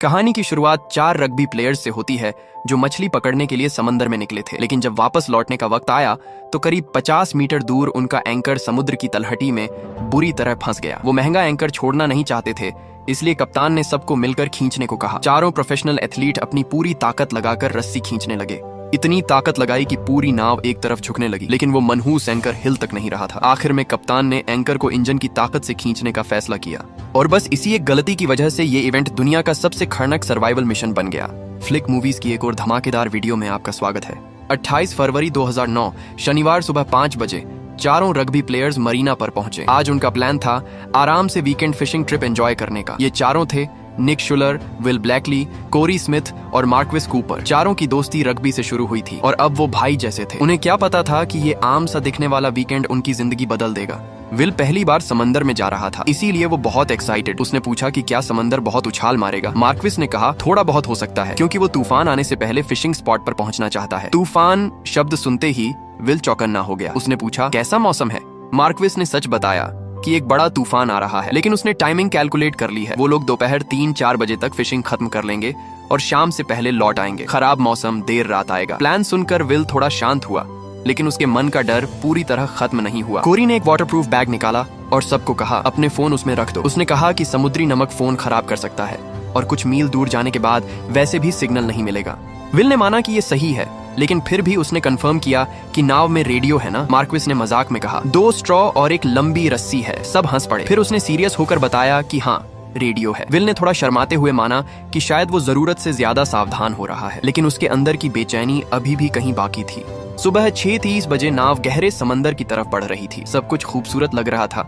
कहानी की शुरुआत 4 रग्बी प्लेयर्स से होती है जो मछली पकड़ने के लिए समंदर में निकले थे, लेकिन जब वापस लौटने का वक्त आया तो करीब 50 मीटर दूर उनका एंकर समुद्र की तलहटी में बुरी तरह फंस गया। वो महंगा एंकर छोड़ना नहीं चाहते थे, इसलिए कप्तान ने सबको मिलकर खींचने को कहा। चारों प्रोफेशनल एथलीट अपनी पूरी ताकत लगाकर रस्सी खींचने लगे। इतनी ताकत लगाई कि पूरी नाव एक तरफ झुकने लगी, लेकिन वो मनहूस एंकर हिल तक नहीं रहा था। आखिर में कप्तान ने एंकर को इंजन की ताकत से खींचने का फैसला किया और बस इसी एक गलती की वजह से ये इवेंट दुनिया का सबसे खतरनाक सर्वाइवल मिशन बन गया। फ्लिक मूवीज की एक और धमाकेदार वीडियो में आपका स्वागत है। 28 फरवरी 2009 शनिवार सुबह 5 बजे चारों रग्बी प्लेयर्स मरीना पर पहुंचे। आज उनका प्लान था आराम से वीकेंड फिशिंग ट्रिप एंजॉय करने का। ये चारों थे निक शुलर, विल ब्लैकली, कोरी स्मिथ और मार्क्विस कूपर। चारों की दोस्ती रग्बी से शुरू हुई थी और अब वो भाई जैसे थे। उन्हें क्या पता था कि ये आम सा दिखने वाला वीकेंड उनकी जिंदगी बदल देगा। विल पहली बार समंदर में जा रहा था, इसीलिए वो बहुत एक्साइटेड। उसने पूछा कि क्या समंदर बहुत उछाल मारेगा। मार्क्विस ने कहा थोड़ा बहुत हो सकता है, क्योंकि वो तूफान आने से पहले फिशिंग स्पॉट पर पहुंचना चाहता है। तूफान शब्द सुनते ही विल चौकन्ना हो गया। उसने पूछा कैसा मौसम है। मार्क्विस ने सच बताया कि एक बड़ा तूफान आ रहा है, लेकिन उसने टाइमिंग कैलकुलेट कर ली है। वो लोग दोपहर 3-4 बजे तक फिशिंग खत्म कर लेंगे और शाम से पहले लौट आएंगे। खराब मौसम, देर रात आएगा। प्लान सुनकर विल थोड़ा शांत हुआ, लेकिन उसके मन का डर पूरी तरह खत्म नहीं हुआ। कोरी ने एक वाटरप्रूफ बैग निकाला और सबको कहा अपने फोन उसमें रख दो। उसने कहा कि समुद्री नमक फोन खराब कर सकता है और कुछ मील दूर जाने के बाद वैसे भी सिग्नल नहीं मिलेगा। विल ने माना कि ये सही है, लेकिन फिर भी उसने कंफर्म किया कि नाव में रेडियो है ना। मार्क्विस ने मजाक में कहा 2 स्ट्रॉ और एक लंबी रस्सी है। सब हंस पड़े। फिर उसने सीरियस होकर बताया कि हाँ, रेडियो है। विल ने थोड़ा शर्माते हुए माना कि शायद वो जरूरत से ज्यादा सावधान हो रहा है, लेकिन उसके अंदर की बेचैनी अभी भी कहीं बाकी थी। सुबह 6:30 बजे नाव गहरे समंदर की तरफ बढ़ रही थी। सब कुछ खूबसूरत लग रहा था,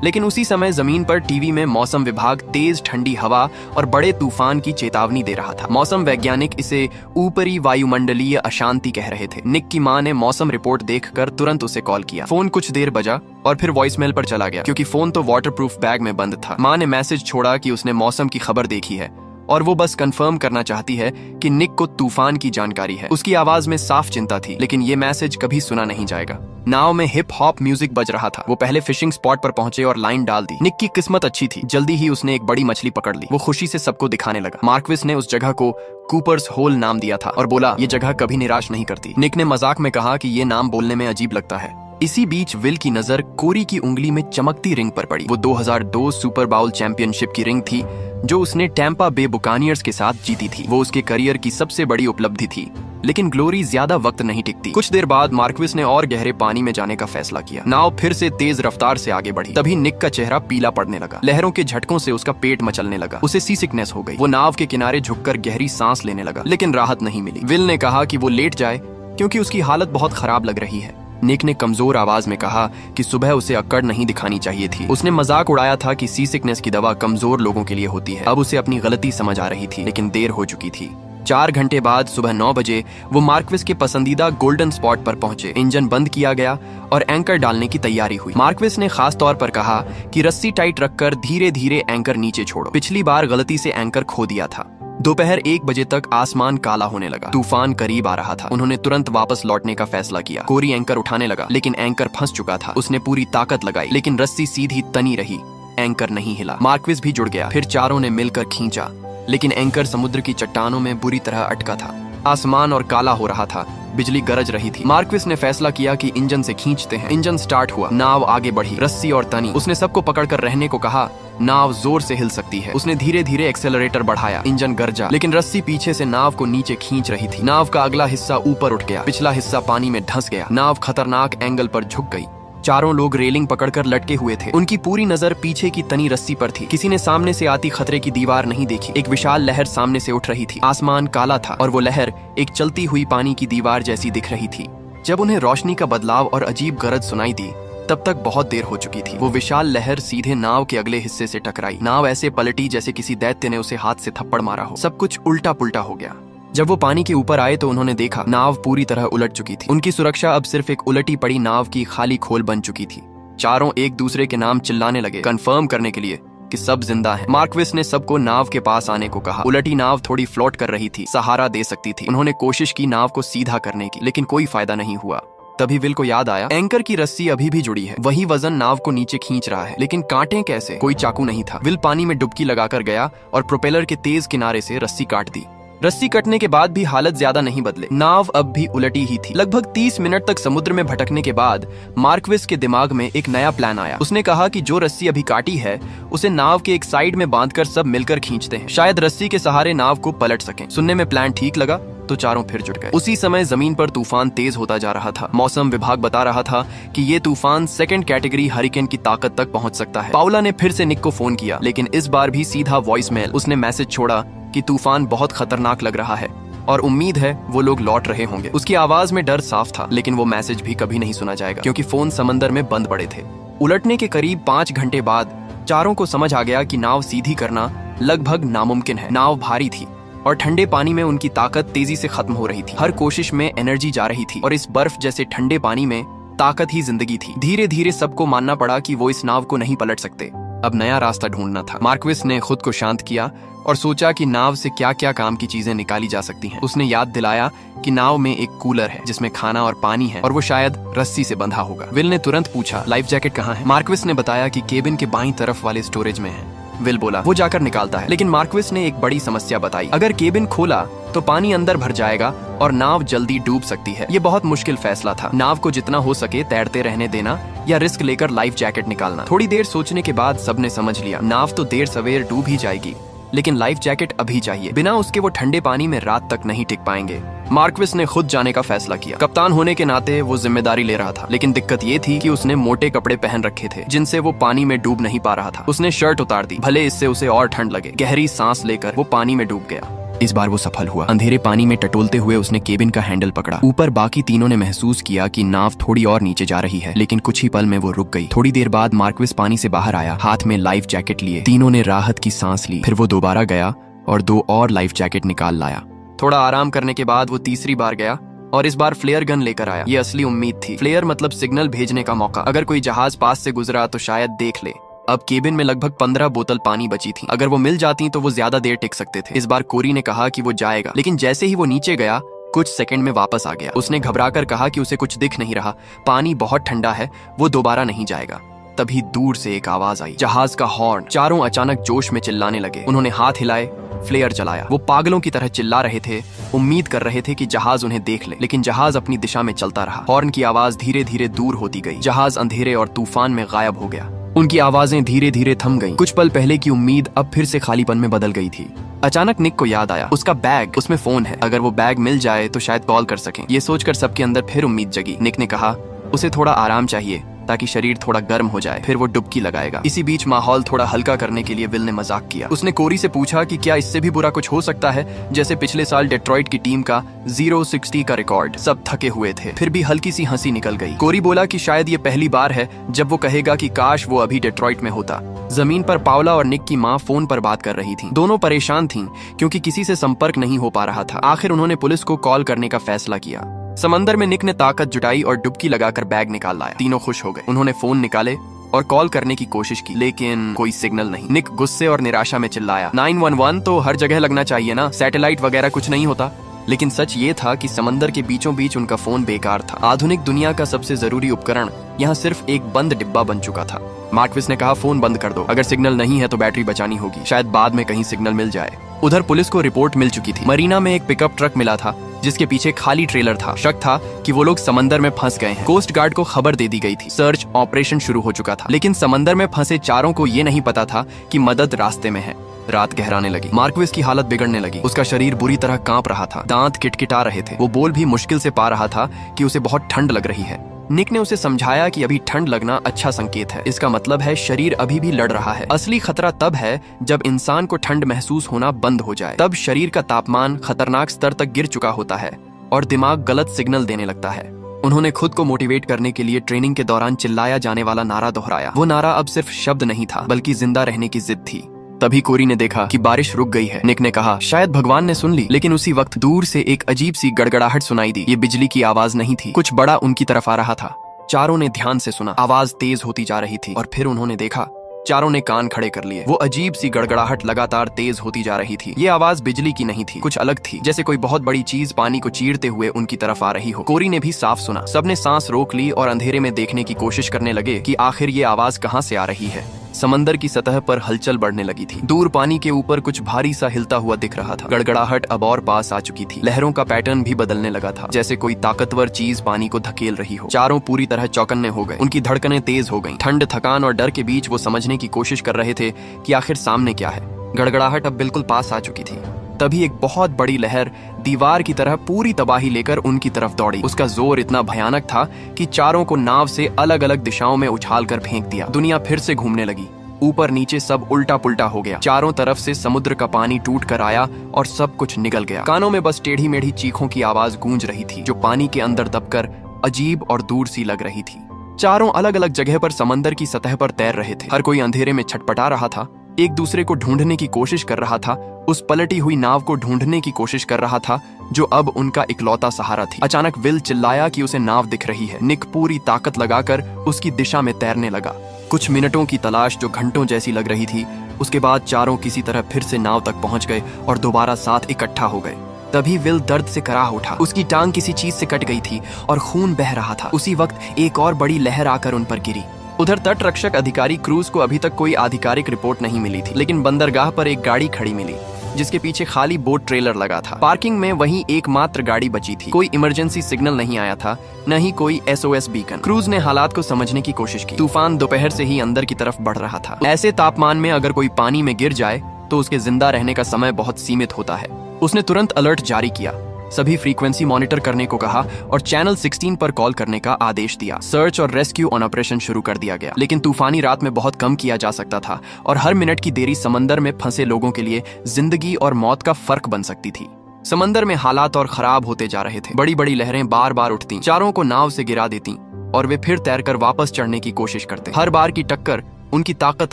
लेकिन उसी समय जमीन पर टीवी में मौसम विभाग तेज ठंडी हवा और बड़े तूफान की चेतावनी दे रहा था। मौसम वैज्ञानिक इसे ऊपरी वायुमंडलीय अशांति कह रहे थे। निक की मां ने मौसम रिपोर्ट देखकर तुरंत उसे कॉल किया। फोन कुछ देर बजा और फिर वॉइसमेल पर चला गया, क्योंकि फोन तो वाटरप्रूफ बैग में बंद था। मां ने मैसेज छोड़ा कि उसने मौसम की खबर देखी है और वो बस कंफर्म करना चाहती है कि निक को तूफान की जानकारी है। उसकी आवाज में साफ चिंता थी, लेकिन ये मैसेज कभी सुना नहीं जाएगा। नाव में हिप हॉप म्यूजिक बज रहा था। वो पहले फिशिंग स्पॉट पर पहुंचे और लाइन डाल दी। निक की किस्मत अच्छी थी, जल्दी ही उसने एक बड़ी मछली पकड़ ली। वो खुशी से सबको दिखाने लगा। मार्क्विस ने उस जगह को कूपर्स होल नाम दिया था और बोला ये जगह कभी निराश नहीं करती। निक ने मजाक में कहा कि ये नाम बोलने में अजीब लगता है। इसी बीच विल की नजर कोरी की उंगली में चमकती रिंग पर पड़ी। वो 2002 सुपर बाउल चैंपियनशिप की रिंग थी जो उसने टैंपा बे बुकानियर्स के साथ जीती थी। वो उसके करियर की सबसे बड़ी उपलब्धि थी, लेकिन ग्लोरी ज्यादा वक्त नहीं टिकती। कुछ देर बाद मार्क्विस ने और गहरे पानी में जाने का फैसला किया। नाव फिर से तेज रफ्तार से आगे बढ़ी। तभी निक का चेहरा पीला पड़ने लगा। लहरों के झटकों से उसका पेट मचलने लगा। उसे सी सिकनेस हो गई। वो नाव के किनारे झुककर गहरी सांस लेने लगा, लेकिन राहत नहीं मिली। विल ने कहा कि वो लेट जाए क्योंकि उसकी हालत बहुत खराब लग रही है। निक ने कमजोर आवाज में कहा कि सुबह उसे अक्कड़ नहीं दिखानी चाहिए थी। उसने मजाक उड़ाया था कि सी सिकनेस की दवा कमजोर लोगों के लिए होती है। अब उसे अपनी गलती समझ आ रही थी, लेकिन देर हो चुकी थी। 4 घंटे बाद सुबह 9 बजे वो मार्क्विस के पसंदीदा गोल्डन स्पॉट पर पहुंचे। इंजन बंद किया गया और एंकर डालने की तैयारी हुई। मार्क्विस ने खास तौर पर कहा कि रस्सी टाइट रखकर धीरे धीरे एंकर नीचे छोड़ो। पिछली बार गलती से एंकर खो दिया था। दोपहर 1 बजे तक आसमान काला होने लगा। तूफान करीब आ रहा था। उन्होंने तुरंत वापस लौटने का फैसला किया। कोरी एंकर उठाने लगा, लेकिन एंकर फंस चुका था। उसने पूरी ताकत लगाई, लेकिन रस्सी सीधी तनी रही। एंकर नहीं हिला। मार्क्विस भी जुड़ गया। फिर चारों ने मिलकर खींचा, लेकिन एंकर समुद्र की चट्टानों में बुरी तरह अटका था। आसमान और काला हो रहा था। बिजली गरज रही थी। मार्क्विस ने फैसला किया कि इंजन से खींचते हैं। इंजन स्टार्ट हुआ। नाव आगे बढ़ी। रस्सी और तनी। उसने सबको पकड़कर रहने को कहा। नाव जोर से हिल सकती है। उसने धीरे धीरे एक्सेलरेटर बढ़ाया। इंजन गरजा, लेकिन रस्सी पीछे से नाव को नीचे खींच रही थी। नाव का अगला हिस्सा ऊपर उठ गया। पिछला हिस्सा पानी में धंस गया। नाव खतरनाक एंगल पर झुक गई। चारों लोग रेलिंग पकड़कर लटके हुए थे। उनकी पूरी नजर पीछे की तनी रस्सी पर थी। किसी ने सामने से आती खतरे की दीवार नहीं देखी। एक विशाल लहर सामने से उठ रही थी। आसमान काला था और वो लहर एक चलती हुई पानी की दीवार जैसी दिख रही थी। जब उन्हें रोशनी का बदलाव और अजीब गरज सुनाई दी, तब तक बहुत देर हो चुकी थी। वो विशाल लहर सीधे नाव के अगले हिस्से से टकराई। नाव ऐसे पलटी जैसे किसी दैत्य ने उसे हाथ से थप्पड़ मारा हो। सब कुछ उल्टा पुल्टा हो गया। जब वो पानी के ऊपर आए तो उन्होंने देखा नाव पूरी तरह उलट चुकी थी। उनकी सुरक्षा अब सिर्फ एक उलटी पड़ी नाव की खाली खोल बन चुकी थी। चारों एक दूसरे के नाम चिल्लाने लगे, कंफर्म करने के लिए कि सब जिंदा हैं। मार्क्विस ने सबको नाव के पास आने को कहा। उलटी नाव थोड़ी फ्लोट कर रही थी, सहारा दे सकती थी। उन्होंने कोशिश की नाव को सीधा करने की, लेकिन कोई फायदा नहीं हुआ। तभी विल को याद आया एंकर की रस्सी अभी भी जुड़ी है, वही वजन नाव को नीचे खींच रहा है, लेकिन कांटे कैसे? कोई चाकू नहीं था। विल पानी में डुबकी लगाकर गया और प्रोपेलर के तेज किनारे से रस्सी काट दी। रस्सी कटने के बाद भी हालत ज्यादा नहीं बदले, नाव अब भी उलटी ही थी। लगभग 30 मिनट तक समुद्र में भटकने के बाद मार्क्विस के दिमाग में एक नया प्लान आया। उसने कहा कि जो रस्सी अभी काटी है उसे नाव के एक साइड में बांधकर सब मिलकर खींचते हैं, शायद रस्सी के सहारे नाव को पलट सकें। सुनने में प्लान ठीक लगा तो चारों फिर जुट गए। उसी समय जमीन पर तूफान तेज होता जा रहा था। मौसम विभाग बता रहा था कि ये तूफान 2nd कैटेगरी हरिकेन की ताकत तक पहुंच सकता है। पाउला ने फिर से निक को फोन किया, लेकिन इस बार भी सीधा वॉइसमेल। उसने मैसेज छोड़ा कि तूफान बहुत खतरनाक लग रहा है और उम्मीद है वो लोग लौट रहे होंगे। उसकी आवाज में डर साफ था, लेकिन वो मैसेज भी कभी नहीं सुना जाएगा क्योंकि फोन समंदर में बंद पड़े थे। उलटने के करीब 5 घंटे बाद चारों को समझ आ गया कि नाव सीधी करना लगभग नामुमकिन है। नाव भारी थी और ठंडे पानी में उनकी ताकत तेजी से खत्म हो रही थी। हर कोशिश में एनर्जी जा रही थी और इस बर्फ जैसे ठंडे पानी में ताकत ही जिंदगी थी। धीरे धीरे सबको मानना पड़ा कि वो इस नाव को नहीं पलट सकते। अब नया रास्ता ढूंढना था। मार्क्विस ने खुद को शांत किया और सोचा कि नाव से क्या क्या काम की चीजें निकाली जा सकती हैं। उसने याद दिलाया कि नाव में एक कूलर है जिसमें खाना और पानी है और वो शायद रस्सी से बंधा होगा। विल ने तुरंत पूछा, लाइफ जैकेट कहाँ है? मार्क्विस ने बताया कि केबिन के बाईं तरफ वाले स्टोरेज में है। विल बोला, वो जाकर निकालता है। लेकिन मार्क्विस ने एक बड़ी समस्या बताई, अगर केबिन खोला तो पानी अंदर भर जाएगा और नाव जल्दी डूब सकती है। ये बहुत मुश्किल फैसला था। नाव को जितना हो सके तैरते रहने देना या रिस्क लेकर लाइफ जैकेट निकालना। थोड़ी देर सोचने के बाद सबने समझ लिया, नाव तो देर सवेर डूब ही जाएगी, लेकिन लाइफ जैकेट अभी चाहिए। बिना उसके वो ठंडे पानी में रात तक नहीं टिक पाएंगे। मार्क्विस ने खुद जाने का फैसला किया। कप्तान होने के नाते वो जिम्मेदारी ले रहा था, लेकिन दिक्कत ये थी कि उसने मोटे कपड़े पहन रखे थे जिनसे वो पानी में डूब नहीं पा रहा था। उसने शर्ट उतार दी, भले इससे उसे और ठंड लगे। गहरी सांस लेकर वो पानी में डूब गया। इस बार वो सफल हुआ। अंधेरे पानी में टटोलते हुए उसने केबिन का हैंडल पकड़ा। ऊपर बाकी तीनों ने महसूस किया कि नाव थोड़ी और नीचे जा रही है, लेकिन कुछ ही पल में वो रुक गई। थोड़ी देर बाद मार्क्विस पानी से बाहर आया, हाथ में लाइफ जैकेट लिए। तीनों ने राहत की सांस ली। फिर वो दोबारा गया और 2 और लाइफ जैकेट निकाल लाया। थोड़ा आराम करने के बाद वो तीसरी बार गया और इस बार फ्लेयर गन लेकर आया। ये असली उम्मीद थी। फ्लेयर मतलब सिग्नल भेजने का मौका। अगर कोई जहाज पास से गुजरा तो शायद देख ले। अब केबिन में लगभग 15 बोतल पानी बची थी। अगर वो मिल जाती तो वो ज्यादा देर टिक सकते थे। इस बार कोरी ने कहा कि वो जाएगा, लेकिन जैसे ही वो नीचे गया कुछ सेकंड में वापस आ गया। उसने घबराकर कहा कि उसे कुछ दिख नहीं रहा, पानी बहुत ठंडा है, वो दोबारा नहीं जाएगा। तभी दूर से एक आवाज आई, जहाज का हॉर्न। चारों अचानक जोश में चिल्लाने लगे। उन्होंने हाथ हिलाए, फ्लेयर चलाया। वो पागलों की तरह चिल्ला रहे थे, उम्मीद कर रहे थे कि जहाज उन्हें देख ले, लेकिन जहाज अपनी दिशा में चलता रहा। हॉर्न की आवाज धीरे धीरे दूर होती गई। जहाज अंधेरे और तूफान में गायब हो गया। उनकी आवाजें धीरे धीरे थम गईं। कुछ पल पहले की उम्मीद अब फिर से खालीपन में बदल गई थी। अचानक निक को याद आया, उसका बैग, उसमें फोन है। अगर वो बैग मिल जाए तो शायद कॉल कर सकें। ये सोचकर सबके अंदर फिर उम्मीद जगी। निक ने कहा उसे थोड़ा आराम चाहिए ताकि शरीर थोड़ा गर्म हो जाए, फिर वो डुबकी लगाएगा। इसी बीच माहौल थोड़ा हल्का करने के लिए विल ने मजाक किया। उसने कोरी से पूछा कि क्या इससे भी बुरा कुछ हो सकता है, जैसे पिछले साल डेट्रॉइट की टीम का 0-60 का रिकॉर्ड। सब थके हुए थे, फिर भी हल्की सी हंसी निकल गई। कोरी बोला कि शायद ये पहली बार है जब वो कहेगा कि काश वो अभी डेट्रॉइट में होता। जमीन पर पाउला और निक की माँ फोन पर बात कर रही थी। दोनों परेशान थीं क्योंकि किसी से संपर्क नहीं हो पा रहा था। आखिर उन्होंने पुलिस को कॉल करने का फैसला किया। समंदर में निक ने ताकत जुटाई और डुबकी लगाकर बैग निकाल लाया। तीनों खुश हो गए। उन्होंने फोन निकाले और कॉल करने की कोशिश की, लेकिन कोई सिग्नल नहीं। निक गुस्से और निराशा में चिल्लाया, 911 तो हर जगह लगना चाहिए ना, सैटेलाइट वगैरह कुछ नहीं होता। लेकिन सच ये था कि समंदर के बीचों बीच उनका फोन बेकार था। आधुनिक दुनिया का सबसे जरूरी उपकरण यहाँ सिर्फ एक बंद डिब्बा बन चुका था। मार्क्विस ने कहा, फोन बंद कर दो, अगर सिग्नल नहीं है तो बैटरी बचानी होगी, शायद बाद में कहीं सिग्नल मिल जाए। उधर पुलिस को रिपोर्ट मिल चुकी थी। मरीना में एक पिकअप ट्रक मिला था जिसके पीछे खाली ट्रेलर था। शक था कि वो लोग समंदर में फंस गए हैं। कोस्ट गार्ड को खबर दे दी गई थी। सर्च ऑपरेशन शुरू हो चुका था, लेकिन समंदर में फंसे चारों को ये नहीं पता था कि मदद रास्ते में है। रात गहराने लगी। मार्क्विस की हालत बिगड़ने लगी। उसका शरीर बुरी तरह कांप रहा था, दांत किटकिटा रहे थे। वो बोल भी मुश्किल से पा रहा था कि उसे बहुत ठंड लग रही है। निक ने उसे समझाया कि अभी ठंड लगना अच्छा संकेत है, इसका मतलब है शरीर अभी भी लड़ रहा है। असली खतरा तब है जब इंसान को ठंड महसूस होना बंद हो जाए। तब शरीर का तापमान खतरनाक स्तर तक गिर चुका होता है और दिमाग गलत सिग्नल देने लगता है। उन्होंने खुद को मोटिवेट करने के लिए ट्रेनिंग के दौरान चिल्लाया जाने वाला नारा दोहराया। वो नारा अब सिर्फ शब्द नहीं था, बल्कि जिंदा रहने की जिद थी। तभी कोरी ने देखा कि बारिश रुक गई है। निक ने कहा, शायद भगवान ने सुन ली। लेकिन उसी वक्त दूर से एक अजीब सी गड़गड़ाहट सुनाई दी। ये बिजली की आवाज नहीं थी, कुछ बड़ा उनकी तरफ आ रहा था। चारों ने ध्यान से सुना। आवाज तेज होती जा रही थी और फिर उन्होंने देखा चारों ने कान खड़े कर लिए। वो अजीब सी गड़गड़ाहट लगातार तेज होती जा रही थी। ये आवाज बिजली की नहीं थी, कुछ अलग थी, जैसे कोई बहुत बड़ी चीज पानी को चीरते हुए उनकी तरफ आ रही हो। कोरी ने भी साफ सुना। सबने सांस रोक ली और अंधेरे में देखने की कोशिश करने लगे कि आखिर ये आवाज कहाँ से आ रही है। समंदर की सतह पर हलचल बढ़ने लगी थी। दूर पानी के ऊपर कुछ भारी सा हिलता हुआ दिख रहा था। गड़गड़ाहट अब और पास आ चुकी थी। लहरों का पैटर्न भी बदलने लगा था, जैसे कोई ताकतवर चीज पानी को धकेल रही हो। चारों पूरी तरह चौकन्ने हो गए। उनकी धड़कनें तेज हो गईं। ठंड, थकान और डर के बीच वो समझने की कोशिश कर रहे थे कि आखिर सामने क्या है। गड़गड़ाहट अब बिल्कुल पास आ चुकी थी। तभी एक बहुत बड़ी लहर दीवार की तरह पूरी तबाही लेकर उनकी तरफ दौड़ी। उसका जोर इतना भयानक था कि चारों को नाव से अलग अलग दिशाओं में उछालकर फेंक दिया। दुनिया फिर से घूमने लगी। ऊपर नीचे सब उल्टा पुल्टा हो गया। चारों तरफ से समुद्र का पानी टूट कर आया और सब कुछ निगल गया। कानों में बस टेढ़ी मेढ़ी चीखों की आवाज गूंज रही थी, जो पानी के अंदर दबकर अजीब और दूर सी लग रही थी। चारों अलग अलग जगह पर समंदर की सतह पर तैर रहे थे। हर कोई अंधेरे में छटपटा रहा था, एक दूसरे को ढूंढने की कोशिश कर रहा था, उस पलटी हुई नाव को ढूंढने की कोशिश कर रहा था जो अब उनका इकलौता सहारा थी। अचानक विल चिल्लाया कि उसे नाव दिख रही है। निक पूरी ताकत लगाकर उसकी दिशा में तैरने लगा। कुछ मिनटों की तलाश जो घंटों जैसी लग रही थी, उसके बाद चारों किसी तरह फिर से नाव तक पहुंच गए और दोबारा साथ इकट्ठा हो गए। तभी विल दर्द से कराह उठा। उसकी टांग किसी चीज से कट गई थी और खून बह रहा था। उसी वक्त एक और बड़ी लहर आकर उन पर गिरी। उधर तट रक्षक अधिकारी क्रूज को अभी तक कोई आधिकारिक रिपोर्ट नहीं मिली थी, लेकिन बंदरगाह पर एक गाड़ी खड़ी मिली जिसके पीछे खाली बोट ट्रेलर लगा था। पार्किंग में वहीं एकमात्र गाड़ी बची थी। कोई इमरजेंसी सिग्नल नहीं आया था, न ही कोई SOS बीकन। क्रूज ने हालात को समझने की कोशिश की। तूफान दोपहर से ही अंदर की तरफ बढ़ रहा था। ऐसे तापमान में अगर कोई पानी में गिर जाए तो उसके जिंदा रहने का समय बहुत सीमित होता है। उसने तुरंत अलर्ट जारी किया, सभी फ्रीक्वेंसी मॉनिटर करने को कहा और चैनल 16 पर कॉल करने का आदेश दिया। सर्च और रेस्क्यू ऑन ऑपरेशन शुरू कर दिया गया, लेकिन तूफानी रात में बहुत कम किया जा सकता था और हर मिनट की देरी समंदर में फंसे लोगों के लिए जिंदगी और मौत का फर्क बन सकती थी। समंदर में हालात और खराब होते जा रहे थे। बड़ी बड़ी लहरें बार बार उठती, चारों को नाव से गिरा देती और वे फिर तैरकर वापस चढ़ने की कोशिश करते। हर बार की टक्कर उनकी ताकत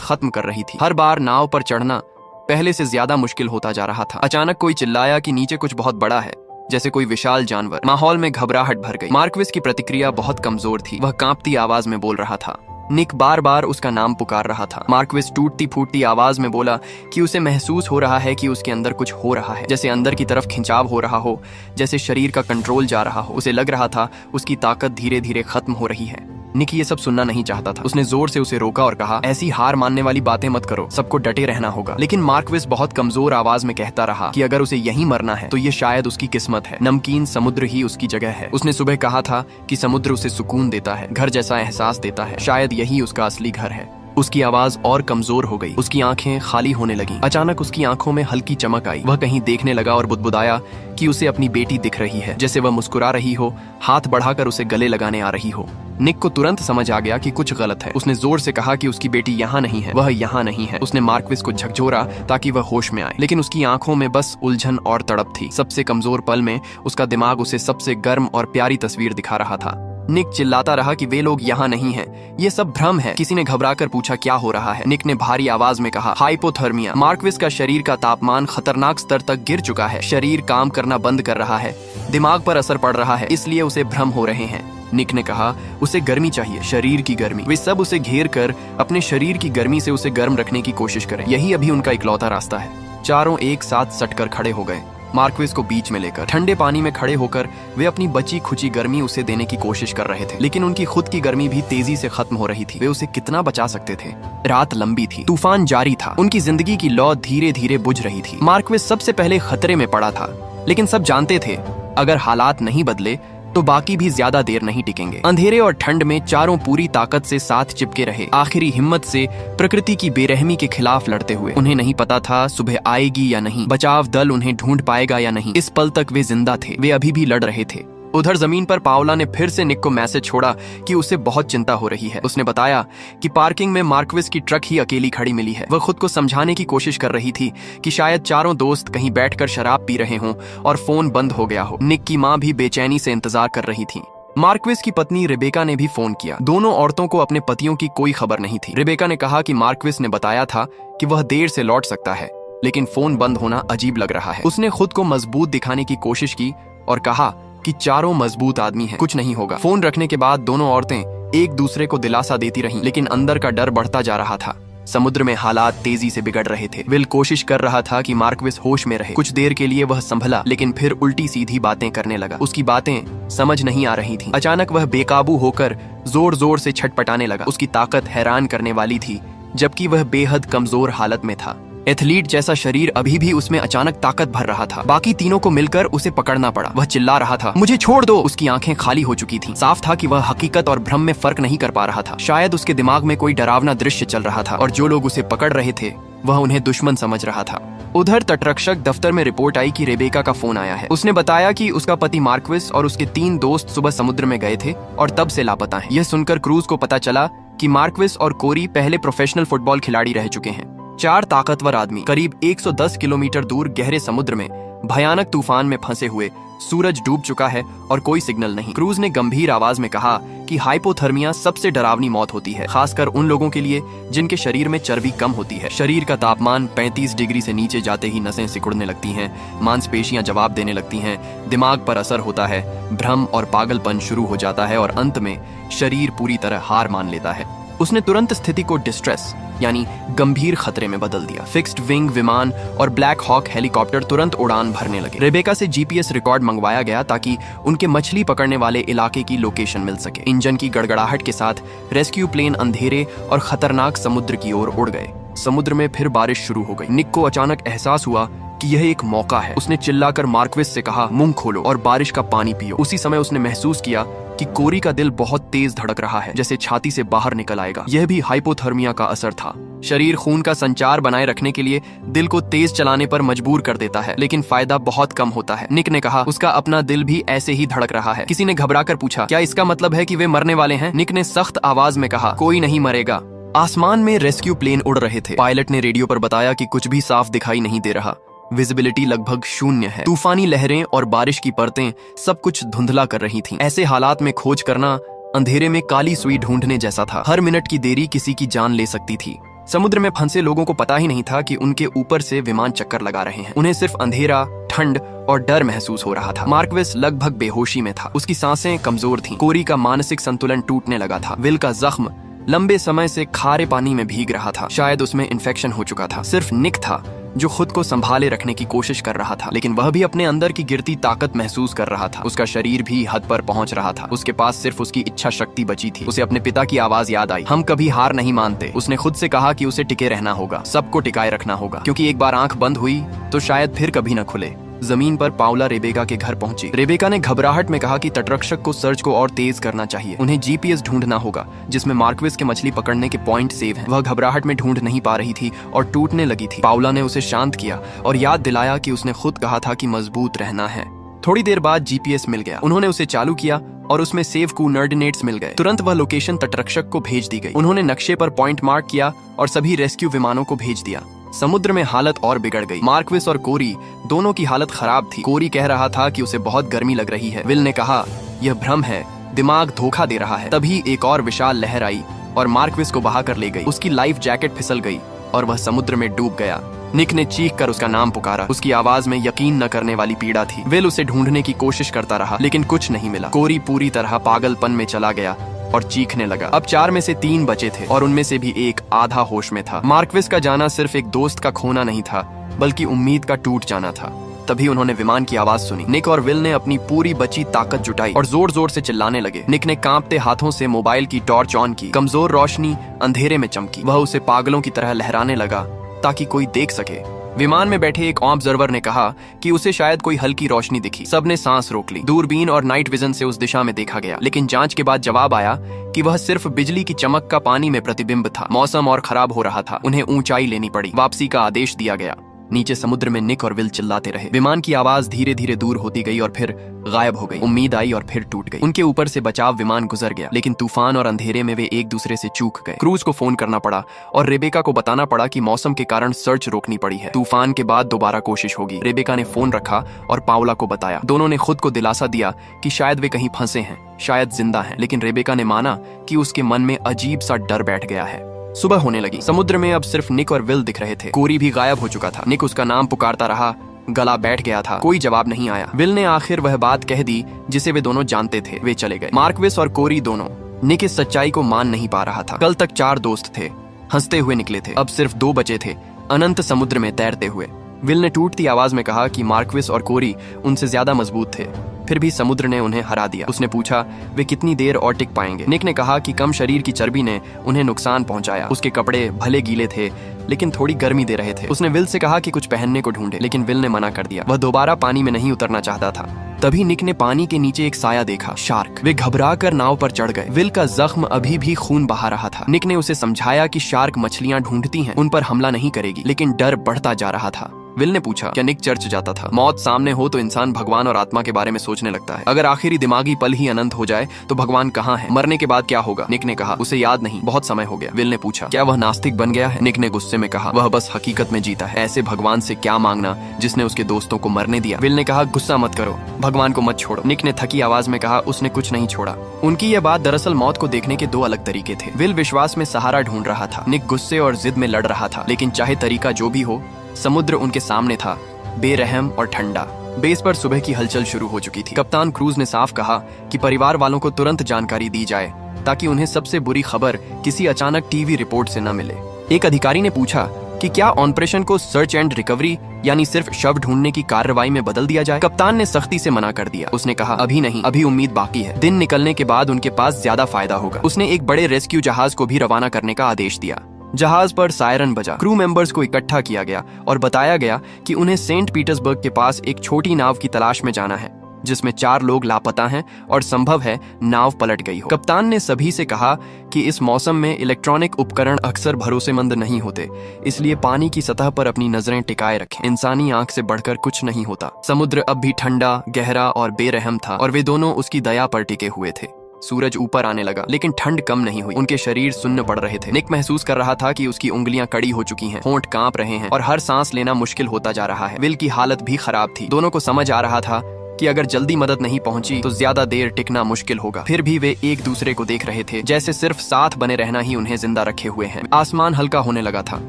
खत्म कर रही थी। हर बार नाव पर चढ़ना पहले से ज्यादा मुश्किल होता जा रहा था। अचानक कोई चिल्लाया कि नीचे कुछ बहुत बड़ा है, जैसे कोई विशाल जानवर। माहौल में घबराहट भर गई। मार्क्विस की प्रतिक्रिया बहुत कमजोर थी। वह कांपती आवाज में बोल रहा था। निक बार बार उसका नाम पुकार रहा था। मार्क्विस टूटती फूटती आवाज में बोला कि उसे महसूस हो रहा है कि उसके अंदर कुछ हो रहा है, जैसे अंदर की तरफ खिंचाव हो रहा हो, जैसे शरीर का कंट्रोल जा रहा हो। उसे लग रहा था उसकी ताकत धीरे धीरे खत्म हो रही है। निक ये सब सुनना नहीं चाहता था। उसने जोर से उसे रोका और कहा, ऐसी हार मानने वाली बातें मत करो, सबको डटे रहना होगा। लेकिन मार्क्विस बहुत कमजोर आवाज में कहता रहा कि अगर उसे यहीं मरना है तो ये शायद उसकी किस्मत है। नमकीन समुद्र ही उसकी जगह है। उसने सुबह कहा था कि समुद्र उसे सुकून देता है, घर जैसा एहसास देता है। शायद यही उसका असली घर है। उसकी आवाज और कमजोर हो गई। उसकी आंखें खाली होने लगीं। अचानक उसकी आंखों में हल्की चमक आई। वह कहीं देखने लगा और बुदबुदाया कि उसे अपनी बेटी दिख रही है, जैसे वह मुस्कुरा रही हो, हाथ बढ़ाकर उसे गले लगाने आ रही हो। निक को तुरंत समझ आ गया कि कुछ गलत है। उसने जोर से कहा कि उसकी बेटी यहाँ नहीं है, वह यहाँ नहीं है। उसने मार्क्विस को झकझोरा ताकि वह होश में आए, लेकिन उसकी आंखों में बस उलझन और तड़प थी। सबसे कमजोर पल में उसका दिमाग उसे सबसे गर्म और प्यारी तस्वीर दिखा रहा था। निक चिल्लाता रहा कि वे लोग यहाँ नहीं हैं, ये सब भ्रम है। किसी ने घबराकर पूछा क्या हो रहा है। निक ने भारी आवाज में कहा, हाइपोथर्मिया। मार्क्विस का शरीर का तापमान खतरनाक स्तर तक गिर चुका है। शरीर काम करना बंद कर रहा है, दिमाग पर असर पड़ रहा है, इसलिए उसे भ्रम हो रहे हैं। निक ने कहा, उसे गर्मी चाहिए, शरीर की गर्मी। वे सब उसे घेर कर अपने शरीर की गर्मी से उसे गर्म रखने की कोशिश करें। यही अभी उनका इकलौता रास्ता है। चारों एक साथ सटकर खड़े हो गए, मार्क्विस को बीच में लेकर। ठंडे पानी में खड़े होकर वे अपनी बची खुची गर्मी उसे देने की कोशिश कर रहे थे, लेकिन उनकी खुद की गर्मी भी तेजी से खत्म हो रही थी। वे उसे कितना बचा सकते थे। रात लंबी थी, तूफान जारी था, उनकी जिंदगी की लौ धीरे धीरे बुझ रही थी। मार्क्विस सबसे पहले खतरे में पड़ा था, लेकिन सब जानते थे अगर हालात नहीं बदले तो बाकी भी ज्यादा देर नहीं टिकेंगे। अंधेरे और ठंड में चारों पूरी ताकत से साथ चिपके रहे, आखिरी हिम्मत से प्रकृति की बेरहमी के खिलाफ लड़ते हुए। उन्हें नहीं पता था सुबह आएगी या नहीं, बचाव दल उन्हें ढूंढ पाएगा या नहीं। इस पल तक वे जिंदा थे, वे अभी भी लड़ रहे थे। उधर जमीन पर पाओला ने फिर से निक को मैसेज छोड़ा कि उसे बहुत चिंता हो रही है। उसने बताया कि पार्किंग में मार्क्विस की ट्रक ही अकेली खड़ी मिली है। वह खुद को समझाने की कोशिश कर रही थी कि शायद चारों दोस्त कहीं बैठकर शराब पी रहे हों और फोन बंद हो गया हो। निक की माँ भी बेचैनी से इंतजार कर रही थी। मार्क्विस की पत्नी रिबेका ने भी फोन किया। दोनों औरतों को अपने पतियों की कोई खबर नहीं थी। रिबेका ने कहा कि मार्क्विस ने बताया था कि वह देर से लौट सकता है, लेकिन फोन बंद होना अजीब लग रहा है। उसने खुद को मजबूत दिखाने की कोशिश की और कहा कि चारों मजबूत आदमी हैं, कुछ नहीं होगा। फोन रखने के बाद दोनों औरतें एक दूसरे को दिलासा देती रहीं, लेकिन अंदर का डर बढ़ता जा रहा था। समुद्र में हालात तेजी से बिगड़ रहे थे। विल कोशिश कर रहा था कि मार्क्विस होश में रहे। कुछ देर के लिए वह संभला, लेकिन फिर उल्टी सीधी बातें करने लगा। उसकी बातें समझ नहीं आ रही थीं। अचानक वह बेकाबू होकर जोर जोर से छटपटाने लगा। उसकी ताकत हैरान करने वाली थी, जबकि वह बेहद कमजोर हालत में था। एथलीट जैसा शरीर अभी भी उसमें अचानक ताकत भर रहा था। बाकी तीनों को मिलकर उसे पकड़ना पड़ा। वह चिल्ला रहा था, मुझे छोड़ दो। उसकी आंखें खाली हो चुकी थीं। साफ था कि वह हकीकत और भ्रम में फर्क नहीं कर पा रहा था। शायद उसके दिमाग में कोई डरावना दृश्य चल रहा था और जो लोग उसे पकड़ रहे थे वह उन्हें दुश्मन समझ रहा था। उधर तटरक्षक दफ्तर में रिपोर्ट आई कि रेबेका का फोन आया है। उसने बताया कि उसका पति मार्क्विस और उसके 3 दोस्त सुबह समुद्र में गए थे और तब से लापता हैं। यह सुनकर क्रूज को पता चला कि मार्क्विस और कोरी पहले प्रोफेशनल फुटबॉल खिलाड़ी रह चुके हैं। 4 ताकतवर आदमी करीब 110 किलोमीटर दूर गहरे समुद्र में भयानक तूफान में फंसे हुए। सूरज डूब चुका है और कोई सिग्नल नहीं। क्रूज ने गंभीर आवाज में कहा कि हाइपोथर्मिया सबसे डरावनी मौत होती है, खासकर उन लोगों के लिए जिनके शरीर में चर्बी कम होती है। शरीर का तापमान 35 डिग्री से नीचे जाते ही नसें सिकुड़ने लगती हैं, मांसपेशियां जवाब देने लगती हैं, दिमाग पर असर होता है, भ्रम और पागलपन शुरू हो जाता है और अंत में शरीर पूरी तरह हार मान लेता है। उसने तुरंत स्थिति को डिस्ट्रेस यानी गंभीर खतरे में बदल दिया। फिक्स्ड विंग विमान और ब्लैक हॉक हेलीकॉप्टर तुरंत उड़ान भरने लगे। रेबेका से जीपीएस रिकॉर्ड मंगवाया गया ताकि उनके मछली पकड़ने वाले इलाके की लोकेशन मिल सके। इंजन की गड़गड़ाहट के साथ रेस्क्यू प्लेन अंधेरे और खतरनाक समुद्र की ओर उड़ गए। समुद्र में फिर बारिश शुरू हो गई। निक को अचानक एहसास हुआ कि यह एक मौका है। उसने चिल्लाकर मार्क्विस से कहा, मुंह खोलो और बारिश का पानी पियो। उसी समय उसने महसूस किया कि कोरी का दिल बहुत तेज धड़क रहा है, जैसे छाती से बाहर निकल आएगा। यह भी हाइपोथर्मिया का असर था। शरीर खून का संचार बनाए रखने के लिए दिल को तेज चलाने पर मजबूर कर देता है, लेकिन फायदा बहुत कम होता है। निक ने कहा, उसका अपना दिल भी ऐसे ही धड़क रहा है। किसी ने घबराकर पूछा, क्या इसका मतलब है कि वे मरने वाले हैं? निक ने सख्त आवाज में कहा, कोई नहीं मरेगा। आसमान में रेस्क्यू प्लेन उड़ रहे थे। पायलट ने रेडियो पर बताया कि कुछ भी साफ दिखाई नहीं दे रहा। विजिबिलिटी लगभग 0 है। तूफानी लहरें और बारिश की परतें सब कुछ धुंधला कर रही थीं। ऐसे हालात में खोज करना अंधेरे में काली सुई ढूंढने जैसा था। हर मिनट की देरी किसी की जान ले सकती थी। समुद्र में फंसे लोगों को पता ही नहीं था कि उनके ऊपर से विमान चक्कर लगा रहे हैं। उन्हें सिर्फ अंधेरा, ठंड और डर महसूस हो रहा था। मार्क्विस लगभग बेहोशी में था। उसकी सांसें कमजोर थीं। कोरी का मानसिक संतुलन टूटने लगा था। विल का जख्म लंबे समय से खारे पानी में भीग रहा था। शायद उसमें इन्फेक्शन हो चुका था। सिर्फ निक था जो खुद को संभाले रखने की कोशिश कर रहा था, लेकिन वह भी अपने अंदर की गिरती ताकत महसूस कर रहा था। उसका शरीर भी हद पर पहुंच रहा था। उसके पास सिर्फ उसकी इच्छा शक्ति बची थी। उसे अपने पिता की आवाज याद आई, हम कभी हार नहीं मानते। उसने खुद से कहा कि उसे टिके रहना होगा, सबको टिकाए रखना होगा, क्योंकि एक बार आंख बंद हुई तो शायद फिर कभी न खुले। जमीन पर पाउला रेबेका के घर पहुंची। रेबेका ने घबराहट में कहा कि तटरक्षक को सर्च को और तेज करना चाहिए। उन्हें जीपीएस ढूंढना होगा जिसमें मार्क्विस के मछली पकड़ने के पॉइंट सेव हैं। वह घबराहट में ढूंढ नहीं पा रही थी और टूटने लगी थी। पाउला ने उसे शांत किया और याद दिलाया कि उसने खुद कहा था कि मजबूत रहना है। थोड़ी देर बाद जीपीएस मिल गया। उन्होंने उसे चालू किया और उसमें सेव कोऑर्डिनेट्स मिल गए। तुरंत वह लोकेशन तटरक्षक को भेज दी गई। उन्होंने नक्शे पर पॉइंट मार्क किया और सभी रेस्क्यू विमानों को भेज दिया। समुद्र में हालत और बिगड़ गई। मार्क्विस और कोरी दोनों की हालत खराब थी। कोरी कह रहा था कि उसे बहुत गर्मी लग रही है। विल ने कहा, यह भ्रम है, दिमाग धोखा दे रहा है। तभी एक और विशाल लहर आई और मार्क्विस को बहा कर ले गई। उसकी लाइफ जैकेट फिसल गई और वह समुद्र में डूब गया। निक ने चीख कर उसका नाम पुकारा। उसकी आवाज में यकीन न करने वाली पीड़ा थी। विल उसे ढूंढने की कोशिश करता रहा, लेकिन कुछ नहीं मिला। कोरी पूरी तरह पागलपन में चला गया और चीखने लगा। अब 4 में से 3 बचे थे और उनमें से भी एक आधा होश में था। मार्क्विस का जाना सिर्फ एक दोस्त का खोना नहीं था, बल्कि उम्मीद का टूट जाना था। तभी उन्होंने विमान की आवाज सुनी। निक और विल ने अपनी पूरी बची ताकत जुटाई और जोर जोर से चिल्लाने लगे। निक ने कांपते हाथों से मोबाइल की टॉर्च ऑन की। कमजोर रोशनी अंधेरे में चमकी। वह उसे पागलों की तरह लहराने लगा ताकि कोई देख सके। विमान में बैठे एक ऑब्जर्वर ने कहा कि उसे शायद कोई हल्की रोशनी दिखी। सबने सांस रोक ली। दूरबीन और नाइट विजन से उस दिशा में देखा गया, लेकिन जांच के बाद जवाब आया कि वह सिर्फ बिजली की चमक का पानी में प्रतिबिंब था। मौसम और खराब हो रहा था। उन्हें ऊंचाई लेनी पड़ी। वापसी का आदेश दिया गया। नीचे समुद्र में निक और विल चिल्लाते रहे। विमान की आवाज धीरे धीरे दूर होती गई और फिर गायब हो गई। उम्मीद आई और फिर टूट गई। उनके ऊपर से बचाव विमान गुजर गया, लेकिन तूफान और अंधेरे में वे एक दूसरे से चूक गए। क्रूज को फोन करना पड़ा और रेबेका को बताना पड़ा कि मौसम के कारण सर्च रोकनी पड़ी है। तूफान के बाद दोबारा कोशिश होगी। रेबेका ने फोन रखा और पाउला को बताया। दोनों ने खुद को दिलासा दिया कि शायद वे कहीं फंसे हैं, शायद जिंदा हैं, लेकिन रेबेका ने माना कि उसके मन में अजीब सा डर बैठ गया है। सुबह होने लगी। समुद्र में अब सिर्फ निक और विल दिख रहे थे। कोरी भी गायब हो चुका था। निक उसका नाम पुकारता रहा, गला बैठ गया था। कोई जवाब नहीं आया। विल ने आखिर वह बात कह दी जिसे वे दोनों जानते थे। वे चले गए। मार्क्विस और कोरी दोनों निक इस सच्चाई को मान नहीं पा रहा था। कल तक 4 दोस्त थे, हंसते हुए निकले थे। अब सिर्फ 2 बचे थे, अनंत समुद्र में तैरते हुए। विल ने टूटती आवाज में कहा कि मार्क्विस और कोरी उनसे ज्यादा मजबूत थे, फिर भी समुद्र ने उन्हें हरा दिया। उसने पूछा वे कितनी देर और टिक पाएंगे। निक ने कहा कि कम शरीर की चर्बी ने उन्हें नुकसान पहुंचाया। उसके कपड़े भले गीले थे लेकिन थोड़ी गर्मी दे रहे थे। उसने विल से कहा कि कुछ पहनने को ढूंढे, लेकिन विल ने मना कर दिया। वह दोबारा पानी में नहीं उतरना चाहता था। तभी निक ने पानी के नीचे एक साया देखा, शार्क। वे घबराकर नाव पर चढ़ गए। विल का जख्म अभी भी खून बहा रहा था। निक ने उसे समझाया कि शार्क मछलियां ढूंढती हैं, उन पर हमला नहीं करेगी, लेकिन डर बढ़ता जा रहा था। विल ने पूछा क्या निक चर्च जाता था? मौत सामने हो तो इंसान भगवान और आत्मा के बारे में सोचने लगता है। अगर आखिरी दिमागी पल ही अनंत हो जाए तो भगवान कहाँ है? मरने के बाद क्या होगा? निक ने कहा उसे याद नहीं, बहुत समय हो गया। विल ने पूछा क्या वह नास्तिक बन गया है? निक ने गुस्से में कहा वह बस हकीकत में जीता है। ऐसे भगवान से क्या मांगना जिसने उसके दोस्तों को मरने दिया। विल ने कहा गुस्सा मत करो, भगवान को मत छोड़ो। निक ने थकी आवाज में कहा उसने कुछ नहीं छोड़ा। उनकी यह बात दरअसल मौत को देखने के 2 अलग तरीके थे। विल विश्वास में सहारा ढूंढ रहा था, निक गुस्से और जिद में लड़ रहा था। लेकिन चाहे तरीका जो भी हो, समुद्र उनके सामने था, बेरहम और ठंडा। बेस पर सुबह की हलचल शुरू हो चुकी थी। कप्तान क्रूज ने साफ कहा कि परिवार वालों को तुरंत जानकारी दी जाए ताकि उन्हें सबसे बुरी खबर किसी अचानक टीवी रिपोर्ट से न मिले। एक अधिकारी ने पूछा कि क्या ऑपरेशन को सर्च एंड रिकवरी यानी सिर्फ शव ढूंढने की कार्रवाई में बदल दिया जाए? कप्तान ने सख्ती से मना कर दिया। उसने कहा अभी नहीं, अभी उम्मीद बाकी है। दिन निकलने के बाद उनके पास ज्यादा फायदा होगा। उसने एक बड़े रेस्क्यू जहाज को भी रवाना करने का आदेश दिया। जहाज पर सायरन बजा। क्रू मेंबर्स को इकट्ठा किया गया और बताया गया कि उन्हें सेंट पीटर्सबर्ग के पास एक छोटी नाव की तलाश में जाना है जिसमें 4 लोग लापता हैं और संभव है नाव पलट गई हो। कप्तान ने सभी से कहा कि इस मौसम में इलेक्ट्रॉनिक उपकरण अक्सर भरोसेमंद नहीं होते, इसलिए पानी की सतह पर अपनी नजरें टिकाए रखें। इंसानी आंख से बढ़कर कुछ नहीं होता। समुद्र अब भी ठंडा, गहरा और बेरहम था और वे दोनों उसकी दया पर टिके हुए थे। सूरज ऊपर आने लगा लेकिन ठंड कम नहीं हुई। उनके शरीर सुन्न पड़ रहे थे। निक महसूस कर रहा था कि उसकी उंगलियां कड़ी हो चुकी हैं, होंठ कांप रहे हैं और हर सांस लेना मुश्किल होता जा रहा है। विल की हालत भी खराब थी। दोनों को समझ आ रहा था कि अगर जल्दी मदद नहीं पहुंची तो ज्यादा देर टिकना मुश्किल होगा। फिर भी वे एक दूसरे को देख रहे थे, जैसे सिर्फ साथ बने रहना ही उन्हें जिंदा रखे हुए है। आसमान हल्का होने लगा था